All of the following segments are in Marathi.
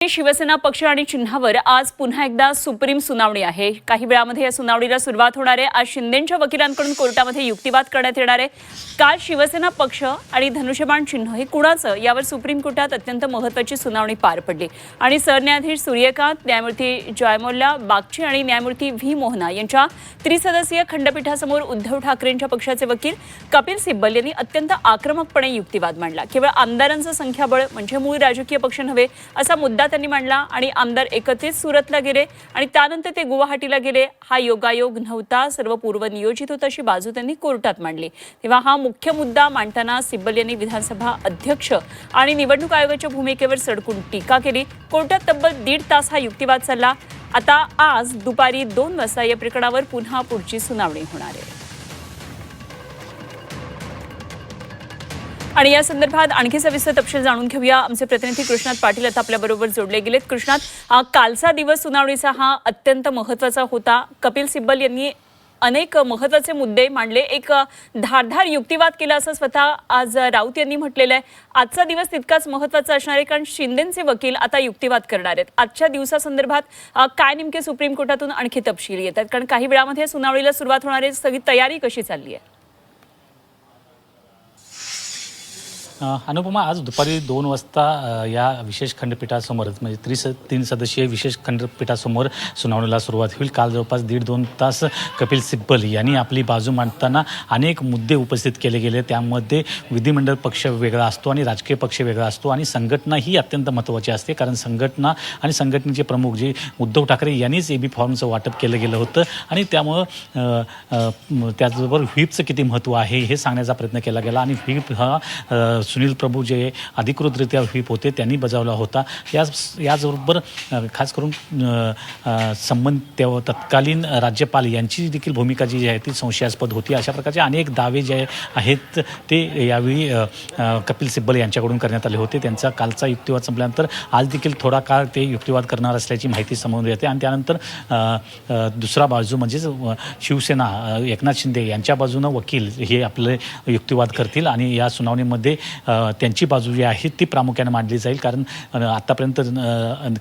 शिवसेना पक्ष आणि चिन्हावर आज पुन्हा एकदा सुप्रीम सुनावणी आहे। काही वेळामध्ये या सुनावणीला सुरुवात होणार आहे। आज शिंदेंच्या वकिलांकडून कोर्टामध्ये युक्तिवाद करण्यात येणार आहे। काल शिवसेना पक्ष आणि धनुष्यबाण चिन्ह हे कुणाचं यावर सुप्रीम कोर्टात अत्यंत महत्त्वाची सुनावणी पार पडली आणि सरन्यायाधीश सूर्यकांत, न्यायमूर्ती जयमोल्ला बागची आणि न्यायमूर्ती व्ही मोहना यांच्या त्रिसदस्यीय खंडपीठासमोर उद्धव ठाकरेंच्या पक्षाचे वकील कपिल सिब्बल यांनी अत्यंत आक्रमकपणे युक्तिवाद मांडला। केवळ आमदारांचं संख्याबळ म्हणजे मूळ राजकीय पक्ष नव्हे असा मुद्दा त्यांनी मांडला आणि आमदार एकत्रित सुरतला गेले आणि त्यानंतर ते गुवाहाटीला गेले। हा योगायोग नव्हता, सर्व पूर्वनियोजित होतं अशी बाजू त्यांनी कोर्टात मांडली। तेव्हा हा मुख्य मुद्दा मांडताना सिब्बल यांनी विधानसभा अध्यक्ष आणि निवडणूक आयोगाच्या भूमिकेवर सडकून टीका केली। कोर्टात तब्बल 1.5 तास हा युक्तिवाद चालला। आता आज दुपारी 2 वाजता या प्रकरणावर पुन्हा पुढची सुनावणी होणार आहे आणि या संदर्भात आणखी सविस्तर तपशील जाणून घेऊया। आमचे प्रतिनिधी कृष्णात पाटील आता आपल्याबरोबर जोडले गेलेत। कृष्णात, कालचा दिवस सुनावणीचा हा अत्यंत महत्त्वाचा होता। कपिल सिब्बल यांनी अनेक महत्त्वाचे मुद्दे मांडले, एक धारदार युक्तिवाद केला असं स्वतः आज राऊत यांनी म्हटलेलं आहे। आजचा दिवस तितकाच महत्त्वाचा असणार आहे कारण शिंदेंचे वकील आता युक्तिवाद करणार आहेत। आजच्या दिवसासंदर्भात काय नेमके सुप्रीम कोर्टातून आणखी तपशील येतात कारण काही वेळामध्ये सुनावणीला सुरुवात होणार आहे, सगळी तयारी कशी चालली आहे? अनुपमा, आज दुपारी 2 वाजता या विशेष खंडपीठासमोर म्हणजे 3 सदस्यीय विशेष खंडपीठासमोर सुनावणीला सुरुवात होईल। काल जवळपास 1.5-2 तास कपिल सिब्बल यांनी आपली बाजू मांडताना अनेक मुद्दे उपस्थित केले गेले। त्यामध्ये विधिमंडळ पक्ष वेगळा असतो आणि राजकीय पक्ष वेगळा असतो आणि संघटना ही अत्यंत महत्त्वाची असते कारण संघटना आणि संघटनेचे प्रमुख जे उद्धव ठाकरे यांनीच AB फॉर्मचं वाटप केलं गेलं होतं आणि त्यामुळं त्याचबरोबर व्हीपचं किती महत्त्व आहे हे सांगण्याचा प्रयत्न केला गेला आणि व्हीप हा सुनील प्रभू जे अधिकृतरित्या व्हीप होते त्यांनी बजावला होता। याचबरोबर खास करून संबंधित तत्कालीन राज्यपाल यांची देखील भूमिका जी आहे ती संशयास्पद होती। अशा प्रकारचे अनेक दावे जे आहेत ते यावेळी कपिल सिब्बल यांच्याकडून करण्यात आले होते। त्यांचा कालचा युक्तिवाद संपल्यानंतर आज देखील थोडा काळ ते युक्तिवाद करणार असल्याची माहिती समोर येते आणि त्यानंतर दुसरा बाजू म्हणजेच शिवसेना एकनाथ शिंदे यांच्या बाजूनं वकील हे आपले युक्तिवाद करतील आणि या सुनावणीमध्ये त्यांची बाजू जी आहे ती प्रामुख्याने मांडली जाईल कारण आतापर्यंत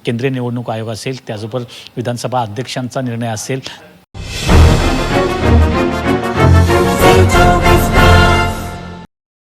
केंद्रीय निवडणूक आयोग असेल, त्याचबरोबर विधानसभा अध्यक्षांचा निर्णय असेल,